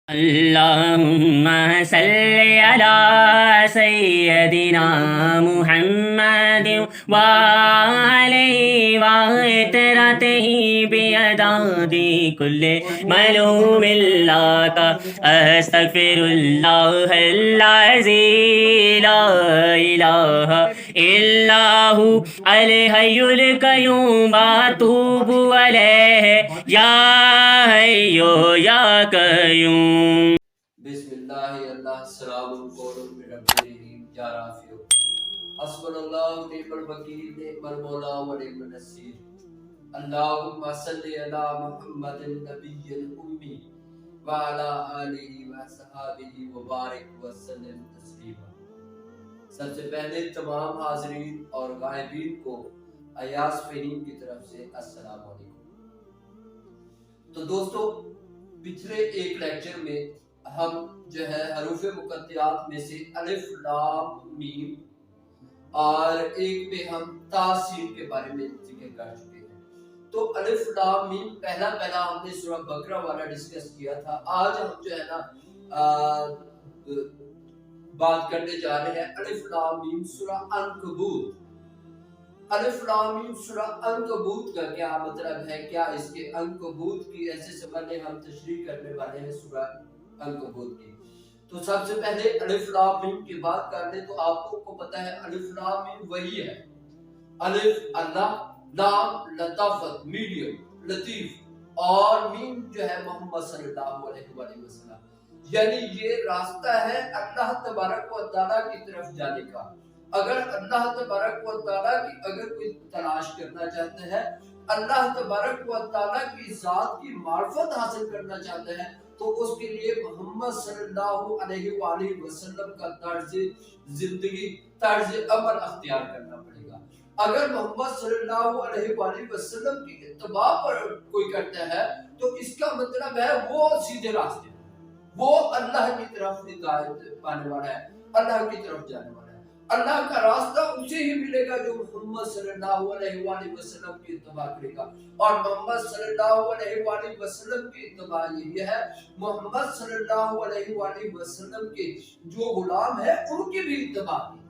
اللہم صلی علی سیدنا محمد وعلیہ وعطرتہ بیداد کل معلوم لک استغفر اللہ العظیم لا الہ الا ہو الحی القیوم واتوب الیہ یا حی یا قیوم۔ بسم اللہ اللہ السلام علیکم رب الرحیم یا رافع حسبنا اللہ ونعم الوکیل نعم المولا ونعم النصیر اللہم صلی علی محمد النبی الامی وعلی آلہ وصحبہ وبارک وسلم تسلیما۔ سب سے پہلے تمام حاضرین اور غائبین کو ایاز فہیم کی طرف سے السلام علیکم۔ تو دوستو پچھلے ایک لیکچر میں ہم جو ہے حروف مقطعات میں سے الف لام میم اور ایک میں ہم تا سین کے بارے میں ذکر کر چکے ہیں۔ تو الف لام میم پہلا ہم نے سورہ بقرہ والا ڈسکس کیا تھا۔ آج ہم جو ہے نا بات کرنے جا رہے ہیں الف لام میم سورہ عنکبوت۔ الف لام میم سورہ عنکبوت کا کیا مطلب ہے، کیا اس کے عنکبوت کی ایسے سمجھنے ہم تشریح کرنے والے ہیں سورہ عنکبوت کی۔ تو سب سے پہلے الف لام میم کی بات کر لیں تو آپ کو پتا ہے الف لام میم وہی ہے، الف اللہ، لام لطافت میڈیم لطیف، اور میم جو ہے محمد صلی اللہ علیہ وآلہ وسلم، یعنی یہ راستہ ہے اللہ تبارک و تعالیٰ کی طرف جانے کا۔ اگر اللہ تبارک و تعالیٰ کی اگر کوئی تلاش کرنا چاہتا ہے، اللہ تبارک و تعالیٰ کی ذات کی معرفت حاصل کرنا چاہتا ہے، تو اس کے لیے محمد صلی اللہ علیہ وآلہ وسلم کا طرز زندگی، طرز عمل اختیار کرنا پڑے گا۔ اگر محمد صلی اللہ علیہ وآلہ وسلم کی اتباع پر کوئی کرتا ہے تو اس کا مطلب ہے وہ سیدھے راستے، وہ اللہ کی طرف ہدایت پانے والا ہے، اللہ کی طرف جانے والا ہے۔ اللہ کا راستہ اسے ہی ملے گا جو محمد صلی اللہ علیہ وآلہ وسلم کی اتباع کرے گا، اور محمد صلی اللہ علیہ وآلہ وسلم کی اتباع یہ ہے محمد صلی اللہ علیہ وآلہ وسلم کے جو غلام ہیں ان کی بھی اتباع کی۔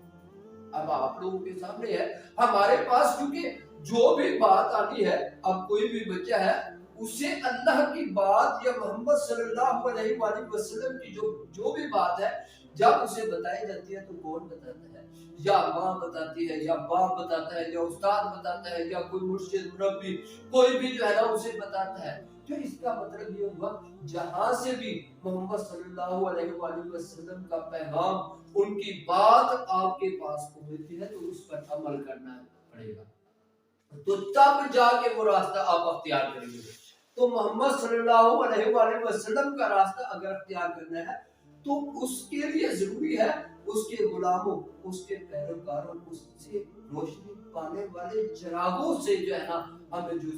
اب آپ لوگوں کے سامنے ہے، ہمارے پاس کیونکہ جو بھی بات آتی ہے، اب کوئی بھی بچہ ہے اسے اللہ کی بات یا محمد صلی اللہ علیہ وآلہ وسلم کی جو بھی بات ہے جب اسے بتائی جاتی ہے تو کون بتاتا ہے؟ یا ماں بتاتی ہے، یا باپ بتاتا ہے، یا استاد بتاتا ہے، یا کوئی مرشد مربی کوئی بھی جو ہے نا اسے بتاتا ہے۔ تو اس کا مطلب یہ ہوا جہاں سے بھی محمد صلی اللہ علیہ وآلہ وسلم کا پیغام، ان کی بات آپ کے پاس پہنچتی ہے تو اس پر عمل کرنا پڑے گا، تو تب جا کے وہ راستہ آپ اختیار کریں گے۔ تو محمد صلی اللہ علیہ وآلہ وسلم کا راستہ اگر اختیار کرنا ہے تو اس کے لیے ضروری ہے اس کے غلاموں، اس کے پیروکاروں، اس سے روشنی پانے والے چراغوں سے جو ہے نا ہمیں جو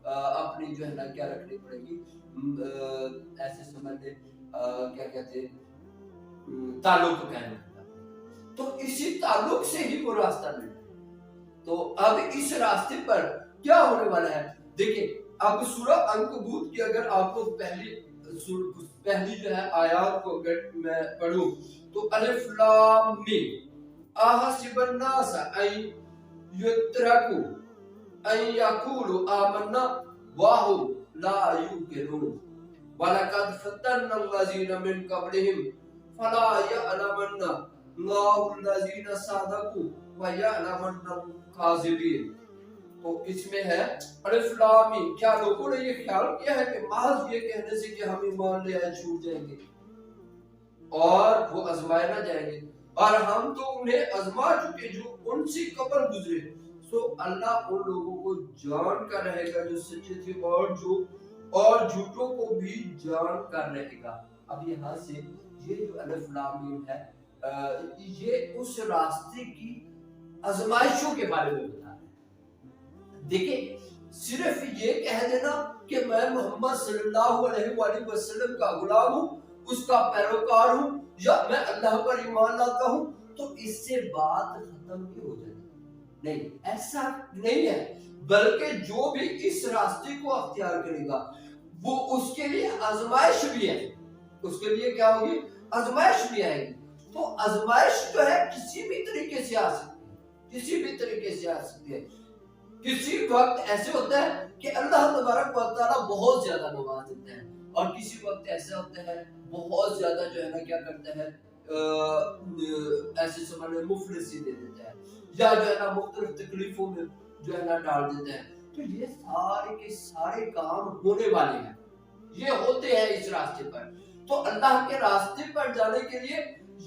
اپنی جو ہے نا کیا رکھنی پڑے گی، ایسے سمجھ لیں کیا کہتے ہیں تعلق قائم کرنا۔ تو اسی تعلق سے ہی وہ راستہ ملتا ہے۔ تو اب اس راستے پر کیا ہونے والا ہے دیکھیں، اب سورہ عنکبوت کی اگر آپ کو پہلی جو ہے آیات کو اگر میں پڑھوں تو الف لام میم احسب الناس ان یترکوا ان یقولوا آمنا وهم لا یؤمنون وَلَقَدْ فَتَنَّا الَّذِينَ مِن قَبْلِهِمْ فَلَا يَعْلَمَنَّ اللَّهُ الَّذِينَ صَدَقُوا وَيَعْلَمَنَّ الْكَاذِبِينَ۔ تو اس میں ہے الف لام میم، کیا لوگوں نے یہ خیال کیا ہے کہ محض یہ کہنے سے کہ ہم ایمان لے آئے چھوٹ جائیں گے اور وہ آزمائے نہ جائیں گے، اور ہم تو انہیں آزما چکے جو ان سے قبل گزرے۔ سو اللہ ان لوگوں کو جان کر رہے گا جو سچے تھے اور جھوٹوں کو بھی جان کر رہے گا۔ اب یہاں سے یہ جو الف لام میم ہے یہ اس راستے کی آزمائشوں کے بارے میں بتا رہا ہے۔ دیکھیں صرف یہ کہہ دینا کہ میں محمد صلی اللہ علیہ وآلہ وسلم کا غلام ہوں، اس کا پیروکار ہوں، یا میں اللہ پر ایمان لاتا ہوں، تو اس سے بات ختم نہیں ہو جائے گی۔ نہیں، ایسا نہیں ہے، بلکہ جو بھی اس راستے کو اختیار کرے گا وہ اس کے لیے آزمائش بھی ہے، اس کے لیے کیا ہوگی؟ آزمائش بھی آئے گی. تو آزمائش جو ہے کسی بھی طریقے سے آ سکتی ہے، کسی بھی طریقے سے آ سکتی ہے. کسی وقت ایسے ہوتا ہے کہ اللہ تبارک و تعالیٰ بہت زیادہ نواز دیتا ہے، اور کسی وقت ایسا ہوتا ہے بہت زیادہ جو ہے نا کیا کرتا ہے ایسے سمجھ میں مفلسی دے دیتا ہے، یا جو ہے نا مختلف تکلیفوں میں جو ہے نا ڈال دیتا ہے. تو یہ سارے کے سارے کام ہونے والے ہیں، یہ ہوتے ہیں اس راستے پر. تو اللہ کے راستے پر جانے کے لیے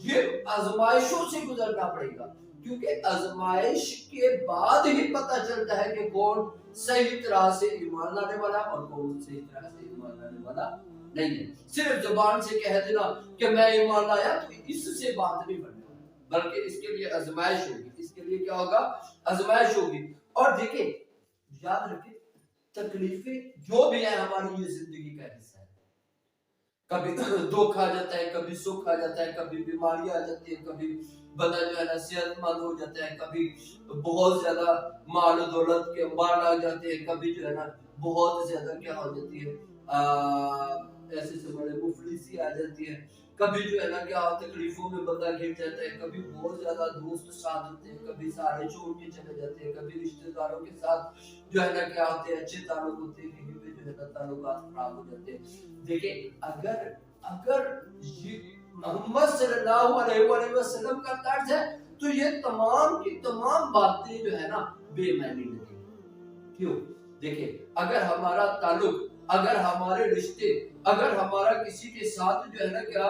یہ آزمائشوں سے گزرنا پڑے گا، کیونکہ آزمائش کے بعد ہی پتہ چلتا ہے کہ کون صحیح طرح سے ایمان لانے والا اور کون صحیح طرح سے ایمان لانے والا نہیں ہے. صرف زبان سے کہہ دینا کہ میں ایمان لایا تو اس سے بات نہیں بننے والی، بلکہ اس کے لیے آزمائش ہوگی. اس کے لیے کیا ہوگا؟ آزمائش ہوگی. اور دیکھیں، یاد رکھیں، تکلیفیں جو بھی ہیں ہماری یہ زندگی کا حصہ ہے. کبھی دکھ آ جاتا ہے، کبھی سکھ آ جاتا ہے، کبھی بیماری آ جاتی ہے، کبھی بندہ جو ہے نا صحت مند ہو جاتا ہے، کبھی بہت زیادہ مال و دولت کے انبار لگ جاتے ہیں، کبھی جو ہے نا بہت زیادہ کیا ہو جاتی ہے ایسے سے بڑے مفلسی آ جاتی ہے، کبھی جو ہے نا کیا تکلیفوں میں بندہ گر جاتا ہے، کبھی بہت زیادہ دوست ساتھ ہوتے ہیں، کبھی سارے چھوڑ کے چلے جاتے ہیں، کبھی رشتہ داروں کے ساتھ جو ہے نا کیا ہوتے ہیں اچھے تعلق ہوتے ہیں، کہیں پہ جو ہے نا تعلقات خراب ہو جاتے ہیں. دیکھیں، اگر یہ محمد صلی اللہ علیہ وآلہ وسلم کا طرز ہے تو یہ تمام کی تمام باتیں جو ہے نا بے معنی لگیں. کیوں؟ دیکھیں، اگر ہمارا تعلق، اگر ہمارے رشتے، اگر ہمارا کسی کے ساتھ جو ہے نا کیا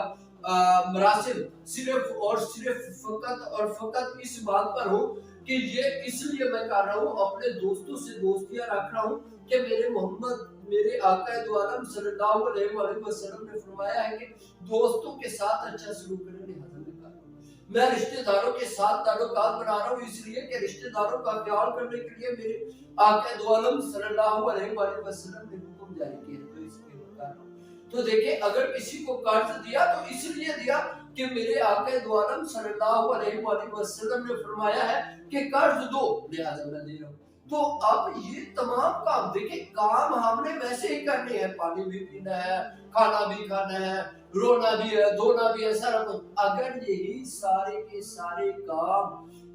مراسم صرف اور صرف فقط اور فقط اس بات پر ہو کہ یہ اس لیے میں کر رہا ہوں، اپنے دوستوں سے دوستیاں رکھ رہا ہوں کہ میرے محمد، میرے آقا دو عالم صلی اللہ علیہ وآلہ وسلم نے فرمایا ہے کہ دوستوں کے ساتھ اچھا سلوک کریں، لہذا میں کر رہا ہوں. میں رشتہ داروں کے ساتھ تعلقات بنا رہا ہوں اس لیے کہ رشتہ داروں کا خیال کرنے کے لیے میرے آقا دو عالم صلی اللہ علیہ وآلہ وسلم نے حکم جاری کیا، تو اس لیے میں کر رہا ہوں. تو دیکھیں، اگر کسی کو قرض دیا تو اس لیے دیا کہ میرے آقا دو عالم صلی اللہ علیہ وآلہ وسلم نے فرمایا ہے کہ قرض دو، لہذا میں دے رہا ہوں. تو اب یہ تمام کام، دیکھیں، کام ہم نے ویسے ہی کرنے ہیں، پانی بھی پینا ہے، کھانا بھی کھانا ہے، رونا بھی ہے، دھونا بھی ہے، سارا کچھ. اگر یہی سارے کے سارے کام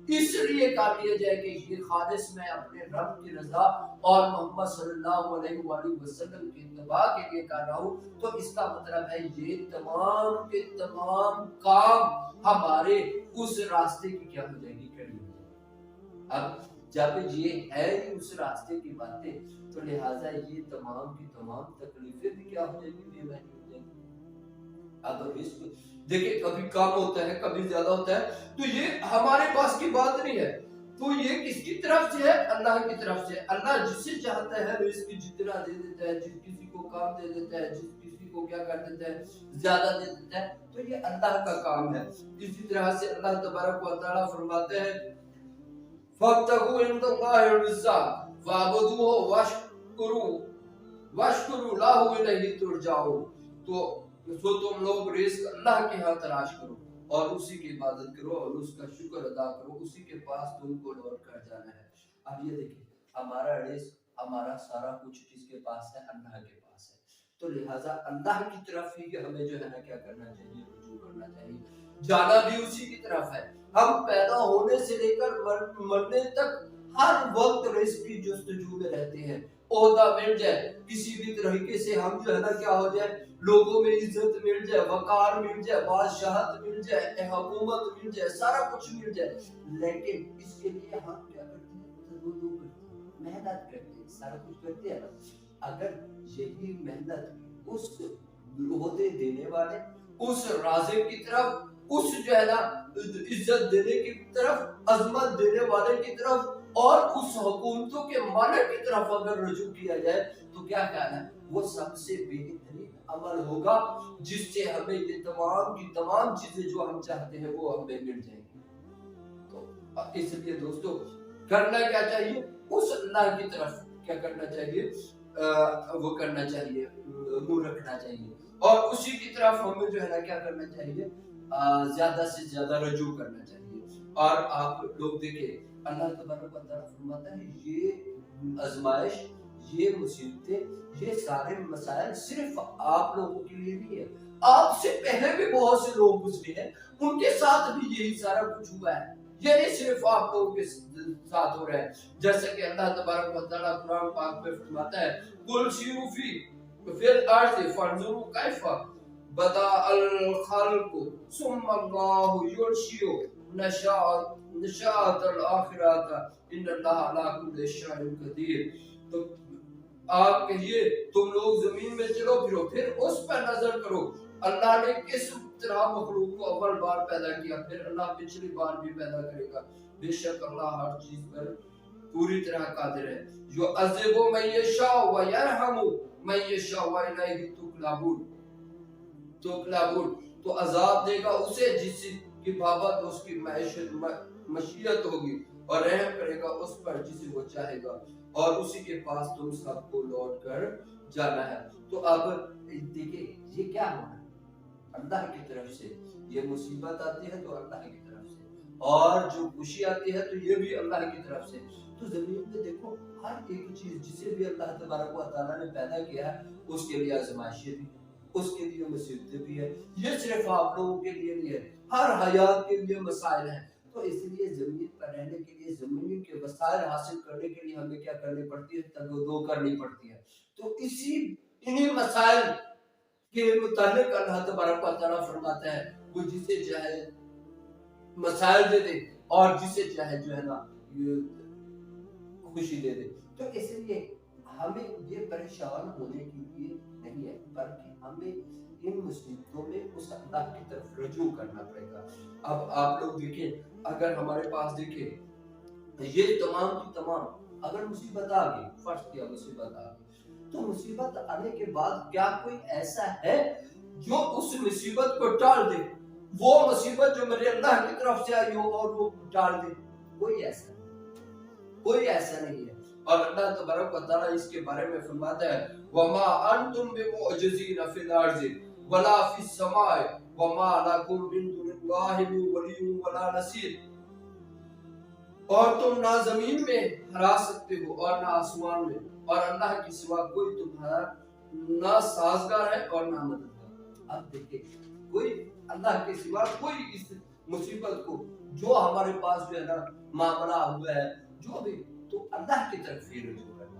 اس لیے کر لیا جائے کہ یہ خالص میں اپنے رب کی رضا اور محمد صلی اللہ علیہ وآلہ وسلم کی اتباع کے لیے کر رہا ہوں، تو اس کا مطلب ہے یہ تمام کے تمام کام ہمارے اس راستے کی کیا ہو جائے گی؟ کڑی ہو جائے گی. اب جب یہ ہے اس راستے کی باتیں، تو لہٰذا یہ تمام کی تمام تکلیفیں بھی کیا ہو جائیں گی؟ بے معنی ہو جائیں گی. اب اس کو دیکھیں، کبھی کم ہوتا ہے، کبھی زیادہ ہوتا ہے، تو یہ ہمارے پاس کی بات نہیں ہے. تو یہ کس کی طرف سے ہے؟ اللہ کی طرف سے. اللہ جسے چاہتا ہے رزق جتنا دے دیتا ہے، جس کسی کو کام دے دیتا ہے، جس کسی کو کیا کر دیتا ہے زیادہ دے دیتا ہے. تو یہ اللہ کا کام ہے. اسی طرح سے اللہ تبارک و تعالیٰ فرماتے ہیں فَابْتَغُوا عِندَ اللَّهِ الرِّزْقَ وَاعْبُدُوهُ وَاشْكُرُوا لَهُ إِلَيْهِ تُرْجَعُونَ. تو تم لوگ رزق اللہ کے ہاں تلاش کرو اور اسی کی عبادت کرو اور اس کا شکر ادا کرو، اسی کے پاس تم کو لوٹ کر جانا ہے. اب یہ دیکھیں، ہمارا رزق، ہمارا سارا کچھ کس کے پاس ہے؟ اللہ کے پاس ہے. تو لہٰذا اللہ کی طرف ہی ہمیں جو ہے نا کیا کرنا چاہیے؟ رجوع کرنا چاہیے. جانا بھی اسی کی طرف ہے. ہم پیدا ہونے سے لے کر مرنے تک ہر وقت رزق کی جستجو میں رہتے ہیں. عہدہ مل جائے کسی بھی طریقے سے، ہم جو ہے نا کیا ہو جائے، لوگوں میں عزت مل جائے، وقار مل جائے، بادشاہت مل جائے، حکومت مل جائے، سارا کچھ مل جائے، لیکن اس کے لیے ہم کیا کرتے ہیں؟ تدبیر کرتے ہیں، محنت کرتے ہیں، سارا کچھ کرتے ہیں. اگر یہی محنت اس عہدے دینے والے، اس رازق کی طرف، اس جو ہے نا عزت دینے کی طرف، عظمت دینے والے کی طرف اور اس حکومتوں کے مالک کی طرف اگر رجوع کیا جائے، تو کیا کہنا ہے؟ وہ سب سے بہترین عمل ہوگا جس سے ہمیں یہ تمام کی تمام چیزیں جو ہم چاہتے ہیں وہ ہمیں مل جائیں گی. تو اس لیے دوستو، کرنا کیا چاہیے؟ اس اللہ کی طرف کیا کرنا چاہیے؟ وہ کرنا چاہیے، منہ رکھنا چاہیے، اور اسی کی طرف ہمیں جو ہے نا کیا کرنا چاہیے؟ زیادہ سے زیادہ رجوع کرنا چاہیے. اور آپ لوگ دیکھیں، اللہ تبارک و تعالیٰ فرماتا ہے یہ آزمائش، یہ مصیبتیں، یہ سارے مسائل صرف آپ لوگوں کے لیے نہیں ہے، آپ سے پہلے بھی بہت سے لوگ گزرے ہیں، ان کے ساتھ بھی یہی سارا کچھ ہوا ہے، یہ نہیں صرف آپ لوگوں کے ساتھ ہو رہا ہے۔ جیسے کہ اللہ تبارک و تعالیٰ قرآن پاک میں فرماتا ہے قل سیروا فی الارض فانظروا کیف بدأ الخلق ثم اللہ ینشئ نشأۃ الآخرۃ ان اللہ علی کل شیء قدیر۔ تو آپ کہیے تم لوگ زمین میں چلو پھرو، پھر اس پر نظر کرو اللہ نے کس طرح مخلوق کو اول بار پیدا کیا، پھر اللہ پچھلی بار بھی پیدا کرے گا۔ بے شک اللہ ہر چیز پر پوری طرح قادر ہے۔ یعذب من یشاء ویرحم من یشاء والیہ تقلبون، تو عذاب دے گا اسے جس کی بابت اس کی مشیت ہوگی، اور رحم کرے گا اس پر جسے وہ چاہے گا، اور اسی کے پاس تم سب کو لوٹ کر جانا ہے۔ تو اب دیکھیں یہ کیا ہونا ہے، اللہ کی طرف سے یہ مصیبت آتی ہے تو اللہ کی طرف سے، اور جو خوشی آتی ہے تو یہ بھی اللہ کی طرف سے۔ تو زمین پہ دیکھو ہر ایک چیز جسے بھی اللہ تبارک و تعالیٰ نے پیدا کیا ہے اس کے لیے آزمائشیں بھی، اس کے لیے مصیبتیں بھی ہیں، یہ صرف آپ لوگوں کے لیے نہیں ہے، ہر حیات کے لیے مسائل ہیں۔ تو اس لیے زمین پر رہنے کے لیے، زمین کے وسائل حاصل کرنے کے لیے ہمیں کیا کرنی پڑتی ہے، تگودو کرنی پڑتی ہے۔ تو انہی مسائل کے متعلق اللہ تبارک و تعالیٰ فرماتا ہے وہ جسے چاہے مسائل دے دے اور جسے چاہے جو ہے نا خوشی دے دے۔ تو اس لیے ہمیں یہ پریشان ہونے کے لیے نہیں ہے، بلکہ ہمیں ان مصیبتوں میں اس اللہ کی طرف رجوع کرنا پڑے گا۔ اب آپ لوگ دیکھیں، اگر ہمارے پاس دیکھیں یہ تمام کی تمام اگر مصیبت آ گئی، فرض کیا مصیبت آ گئی، تو مصیبت آنے کے بعد کیا کوئی ایسا ہے جو اس مصیبت کو ٹال دے، وہ مصیبت جو میرے اللہ کی طرف سے آئی ہو اور وہ ٹال دے؟ کوئی ایسا نہیں، کوئی ایسا نہیں ہے۔ اور اللہ تبارک و تعالیٰ اس کے بارے میں فرماتا ہے وَمَا أَنْتُمْ بِمُعْجِزِينَ فِي الْأَرْضِ وَلَا فِي السَّمَاءِ وَمَا لَكُمْ مِن دُونِ اللَّهِ مِن وَلِيٍّ وَلَا نَصِيرٍ، اور تم نہ زمین میں ہرا سکتے ہو اور نہ آسمان میں، اور اللہ کے سوا کوئی تمہارا نہ سازگار ہے اور نہ مددگار۔ اب دیکھیں کوئی اللہ کے سوا کوئی اس مصیبت کو جو ہمارے پاس جو ہے نا معاملہ ہوا ہے جو بھی، تو اللہ کی طرف ہی رجوع کرنا،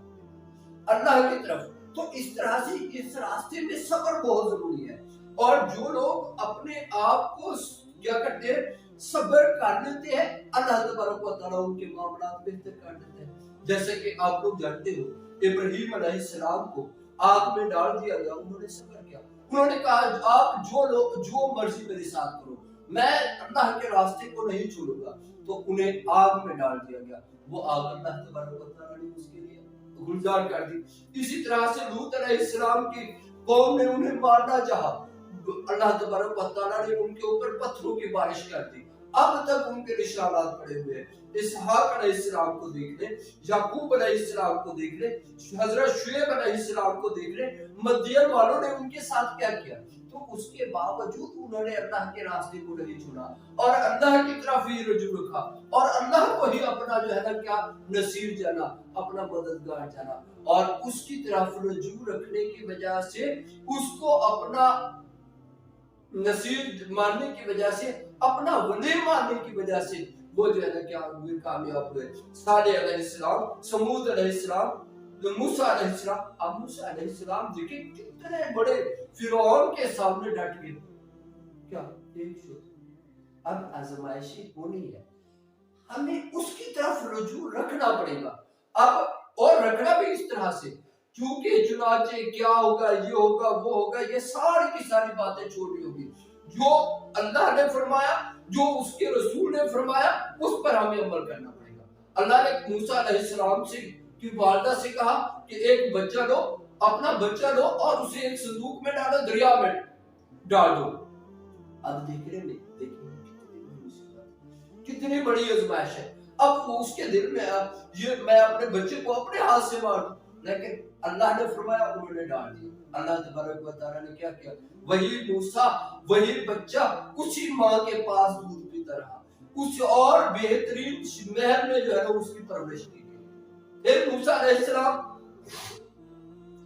اللہ کی طرف۔ تو اس طرح سے اس راستے میں صبر بہت ضروری ہے، اور جو لوگ اپنے آپ کو کیا کرتے ہیں صبر کر لیتے ہیں، اللہ تبارک و تعالیٰ ان کے معاملات بہتر کر دیتے ہیں۔ جیسے کہ آپ لوگ جانتے ہو ابراہیم علیہ السلام کو آگ میں ڈال دیا گیا، انہوں نے صبر کیا، انہوں نے کہا آپ جو مرضی میرے ساتھ کرو، میں اللہ کے راستے کو نہیں چھوڑوں گا۔ تو انہیں آگ میں ڈال دیا گیا، وہ آگ اللہ تبارک و تعالیٰ نے اس کے لیے گلزار کر دی۔ اسی طرح سے لوط علیہ السلام کی قوم نے انہیں مارنا چاہا، اللہ تبارک و تعالیٰ نے ان کے اوپر پتھروں کی بارش کر دی، اب تک ان کے نشانات پڑے ہوئے ہیں۔ اسحاق علیہ السلام کو دیکھ لیں، یعقوب علیہ السلام کو دیکھ لیں، حضرت شعیب علیہ السلام کو دیکھ لیں، مدین والوں نے ان کے ساتھ کیا کیا، تو اس کے باوجود انہوں نے اللہ کے راستے کو نہیں چھوڑا اور اللہ کی طرف ہی رجوع رکھا، اور اللہ کو ہی اپنا جو ہے نا کیا نصیر جانا، اپنا مددگار جانا، اور اس کی طرف رجوع رکھنے کی وجہ سے، اس کو اپنا نصیر ماننے کی وجہ سے، اپنا ولی ماننے کی وجہ سے وہ جو ہے نا کیا ہوئے، کامیاب ہوئے۔ صالح علیہ السلام، سمود علیہ السلام، موسیٰ علیہ السلام۔ اب موسیٰ علیہ السلام دیکھیں کتنے بڑے فرعون کے سامنے ڈٹ گئے، کیا ایک شخص۔ اب آزمائشی ہونی ہے، ہمیں اس کی طرف رجوع رکھنا پڑے گا، اب اور رکھنا بھی اس طرح سے، کیونکہ چنانچہ کیا ہوگا، یہ ہوگا، وہ ہوگا، یہ ساری کی ساری باتیں چھوڑنی ہوگی۔ جو اللہ نے فرمایا، جو اس کے رسول نے فرمایا، اس پر ہمیں عمل کرنا پڑے گا۔ اللہ نے موسیٰ علیہ السلام سے کی والدہ سے کہا کہ ایک بچہ لو، اپنا بچہ لو اور اسے ایک صندوق میں ڈالو، دریا میں ڈال دو۔ اب دیکھ رہے ہیں کتنی بڑی آزمائش ہے۔ اب اس کے دل میں یہ میں اپنے بچے کو اپنے ہاتھ سے مار دوں، لیکن اللہ نے فرمایا، انہوں نے ڈال دیا۔ اللہ تبارک و تعالیٰ نے کیا کیا، وہی موسیٰ، وہی بچہ اسی ماں کے پاس دودھ پیتا رہا، اس اور بہترین محل میں جو ہے اس کی پرورش کی گئی۔ پھر موسیٰ علیہ السلام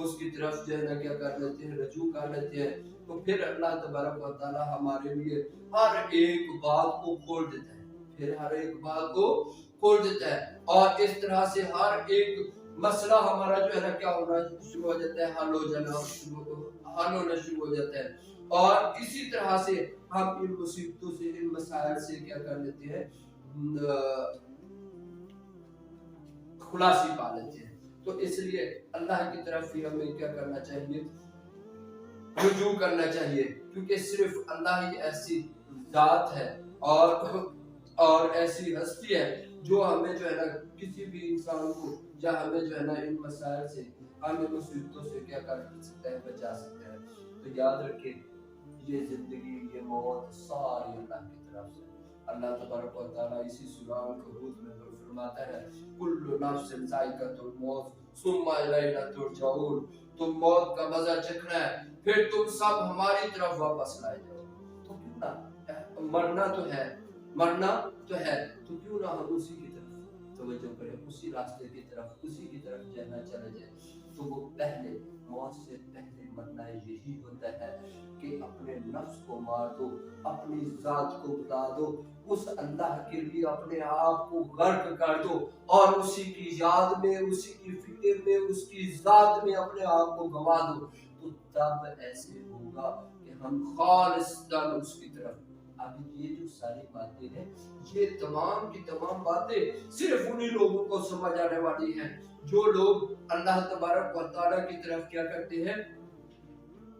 اس کی طرف جو ہے نا کیا کر لیتے ہیں، رجوع کر لیتے ہیں، تو پھر اللہ تبارک و تعالی ہمارے لیے ہر ایک بات کو کھول دیتا ہے، پھر ہر ایک بات کو کھول دیتا ہے، اور اس طرح سے ہر ایک مسئلہ ہمارا جو ہے نا کیا ہونا شروع ہو جاتا ہے، حل ہونا شروع ہو جاتا ہے، اور اسی طرح سے ہم ان مصیبتوں سے، ان مسائل سے کیا کر لیتے ہیں، خلاصی پا لیتے ہیں۔ تو اس لیے اللہ کی طرف ہی ہمیں کیا کرنا چاہیے، رجوع کرنا چاہیے، کیونکہ صرف اللہ ہی ایسی ذات ہے اور ایسی ہستی ہے جو ہمیں جو ہے نا کسی بھی انسان کو یا ہمیں جو ہے نا ان مسائل سے، ہمیں مصیبتوں سے کیا کر سکتا ہے، بچا سکتا ہے۔ تو یاد رکھیں، یہ زندگی، یہ موت ساری اللہ کی طرف سے۔ اللہ تبارک و تعالیٰ اسی سورہ عنکبوت میں فرماتا ہے، کل نفس ذائقۃ الموت ثم الینا ترجعون، تم موت کا مزہ چکھنا ہے، پھر تم سب ہماری طرف واپس لائے جاؤ۔ تو کیوں نہ مرنا تو ہے، تو کیوں نہ ہم اسی کی طرف توجہ کریں، اسی راستے کی طرف، اسی کی طرف جانا چلے جائیں۔ تو وہ پہلے موت سے پہلے مرنا یہی ہوتا ہے کہ اپنے نفس کو مار دو، اپنی ذات کو بتا دو، اس اللہ کے لیے اپنے آپ کو غرق کر دو، اور اسی کی یاد میں، اسی کی فکر میں، اس کی ذات میں اپنے آپ کو گوا دو۔ تو تب ایسے ہوگا کہ ہم خالصتاً اس کی طرف۔ اب یہ جو ساری باتیں ہیں، یہ تمام کی تمام باتیں صرف انہی لوگوں کو سمجھ آنے والی ہیں جو لوگ اللہ تبارک و تعالیٰ کی طرف کیا کرتے ہیں،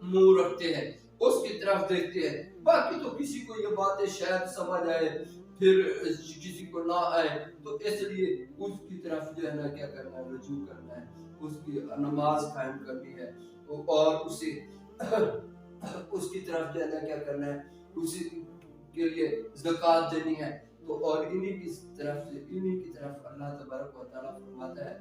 منہ رکھتے ہیں، اس کی طرف دیکھتے ہیں۔ باقی تو کسی کو یہ باتیں شاید سمجھ آئے، پھر کسی کو نہ آئے، تو اس لیے اس کی طرف جو ہے نا کیا کرنا ہے، رجوع کرنا ہے، اس کی نماز قائم کرنی ہے، اور اسے اس کی طرف جو ہے نا کیا کرنا ہے، اسی کے لیے زکوٰۃ دینی ہے۔ تو اور انہی کی طرف اللہ تبارک و تعالیٰ فرماتا ہے،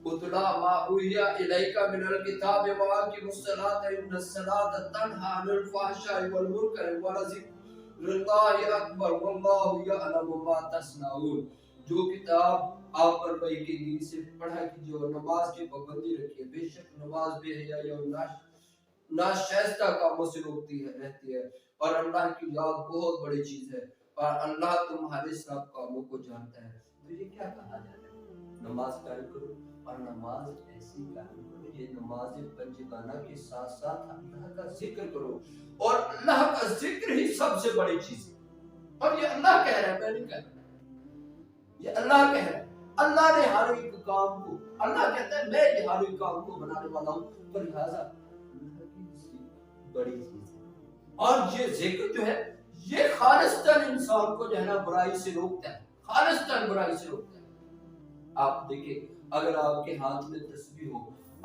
اتلا ما اوحی الیک من الکتاب واقم الصلاۃ ان الصلاۃ تنہی عن الفحشاء والمنکر ولذکر اللہ اکبر واللہ یعلم ما تصنعون۔ جو کتاب آپ پر وحی کی گئی سے پڑھا کیجیے اور نماز کی پابندی رکھیے، بے شک نماز بے حیائی اور ناشائستہ کاموں سے روکتی رہتی ہے، اور اللہ کی یاد بہت بڑی چیز ہے، اور اللہ تمہارے سب کاموں کو جانتا ہے۔ تو یہ کیا کہا جاتا ہے، نماز قائم کرو، اور نماز ایسی قائم کرو، یہ نماز پنجگانہ کے ساتھ ساتھ اللہ کا ذکر کرو، اور اللہ کا ذکر ہی سب سے بڑی چیز ہے۔ اور یہ اللہ کہہ رہا ہے، میں نہیں کہہ رہا، یہ اللہ کہہ رہا ہے۔ اللہ نے ہر ایک کام کو، اللہ کہتا ہے میں یہ ہر ایک کام کو بنانے والا ہوں، تو لہٰذا اللہ کی بڑی چیز ہے۔ اور یہ ذکر جو ہے، یہ خالصتاً انسان کو جو ہے نا برائی سے روکتا ہے، خالصتاً برائی سے روکتا ہے۔ آپ دیکھیں، اگر آپ کے ہاتھ میں تسبیح ہو،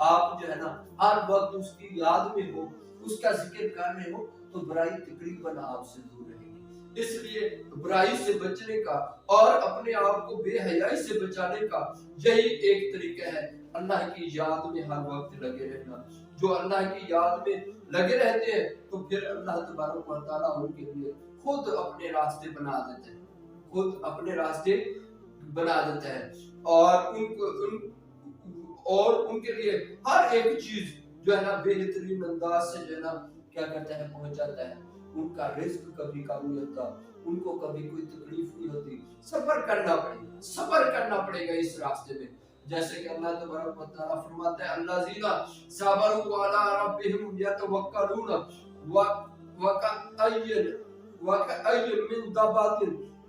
آپ جو ہے نا ہر وقت اس کی یاد میں ہو، اس کا ذکر کر رہے ہو، تو برائی تقریباً آپ سے دور رہے گی۔ اس لیے برائی سے بچنے کا اور اپنے آپ کو بے حیائی سے بچانے کا یہی ایک طریقہ ہے، اللہ کی یاد میں ہر وقت لگے رہنا۔ جو اللہ کی یاد میں لگے رہتے ہیں، تو پھر اللہ تبارک و تعالیٰ ان کے لیے خود اپنے راستے بنا دیتے ہیں، خود اپنے راستے بنا دیتا ہے، اور ان کے لیے ہر ایک چیز جو ہے نا بہترین انداز سے جو ہے نا کیا کرتا ہے، پہنچاتا ہے۔ ان کا رزق کبھی کم نہیں ہوتا، ان کو کبھی کوئی تکلیف نہیں ہوتی۔ صبر کرنا پڑے گا اس راستے میں، جیسے کہ اللہ تبارک و تعالیٰ فرماتا ہے، الذین صبروا علی ربہم یتوکلون وکأین من دابۃ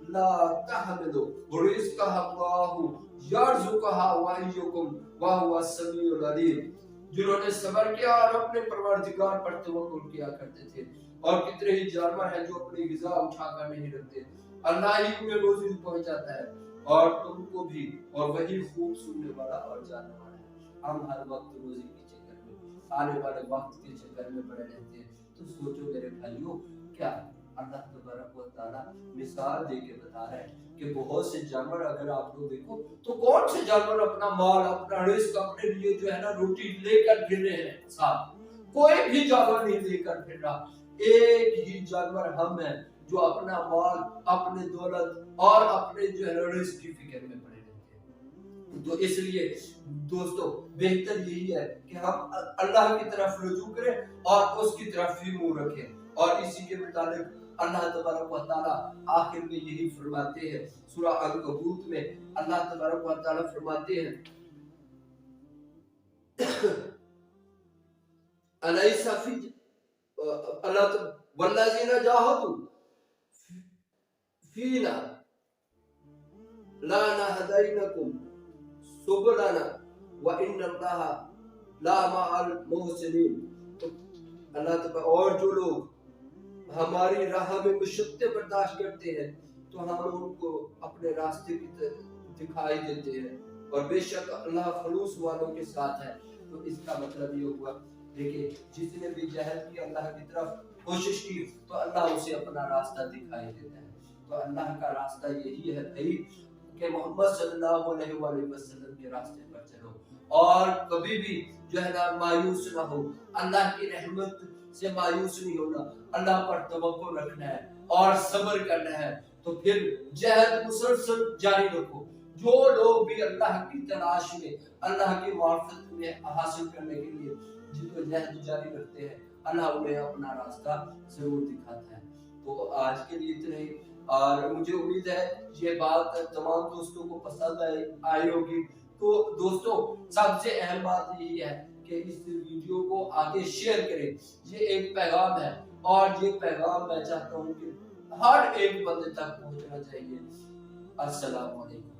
لا تحمل رزقها اللہ یرزقها وإیاکم وہو السمیع العلیم۔ جنہوں نے صبر کیا اور اپنے پروردگار پر توکل کیا کرتے تھے، اور کتنے ہی جانور ہیں جو اپنی غذا اٹھا کر نہیں رکھتے، اللہ ہی انہیں روزی پہنچاتا ہے، اور تم کو بھی، اور وہی خوب سننے والا اور جاننے والا ہے۔ ہم ہر وقت روزی کے چکر میں، آنے والے وقت کے چکر میں پڑے رہتے ہیں۔ تو سوچو میرے بھائیوں، کیا اللہ تبارک و تعالیٰ مثال دے کے بتا رہا ہے کہ بہت سے جانور اگر آپ لوگ دیکھو تو کون سے جانور اپنا مال، اپنا رزق اپنے لیے جو ہے نا روٹی لے کر پھر رہے ہیں ساتھ؟ کوئی بھی جانور نہیں لے کر پھر رہا۔ ایک ہی جانور ہم ہیں جو اپنا مال، اپنے دولت اور اپنے جو ہے رزق کی فکر میں پڑے رہتے ہیں۔ تو اس لیے دوستو بہتر یہی ہے کہ ہم اللہ کی طرف رجوع کریں اور اس کی طرف ہی منہ رکھیں. اور اسی کے متعلق اللہ تبارک و تعالیٰ آخر میں یہی فرماتے ہیں سورہ عنکبوت میں. اللہ تبارک و تعالیٰ فرماتے ہیں الیس فی اللہ والذین جاہدوا فینا لنہدینکم سبلنا وان اللہ لمع المحسنین. اللہ تعالیٰ اور جو لوگ ہماری راہ میں مشقتیں برداشت کرتے ہیں تو ہم ان کو اپنے راستے کی دکھائی دیتے ہیں اور بے شک اللہ خلوص والوں کے ساتھ ہے. تو اس کا مطلب یہ ہوا دیکھیں جس نے بھی جہد کی اللہ کی طرف کوشش کی تو اللہ اسے اپنا راستہ دکھائی دیتا ہے. تو اللہ کا راستہ یہی ہے بھائی کہ محمد صلی اللہ علیہ وآلہ وسلم کے راستے پر چلو اور کبھی بھی جو ہے نا مایوس نہ ہو. اللہ کی رحمت سے مایوس نہیں ہونا, اللہ پر توقع رکھنا ہے اور صبر کرنا ہے. تو پھر جہد مسلسل جاری رکھو. جو لوگ بھی اللہ کی تلاش میں اللہ کی معرفت میں حاصل کرنے کے لیے جدوجہد جاری رکھتے ہیں اللہ انہیں اپنا راستہ ضرور دکھاتا ہے. تو آج کے لیے اتنا ہی, اور مجھے امید ہے یہ بات تمام دوستوں کو پسند آئی ہوگی. تو دوستوں سب سے اہم بات یہی ہے کہ اس ویڈیو کو آگے شیئر کریں. یہ ایک پیغام ہے اور یہ پیغام میں چاہتا ہوں کہ ہر ایک بندے تک پہنچنا چاہیے. السلام علیکم.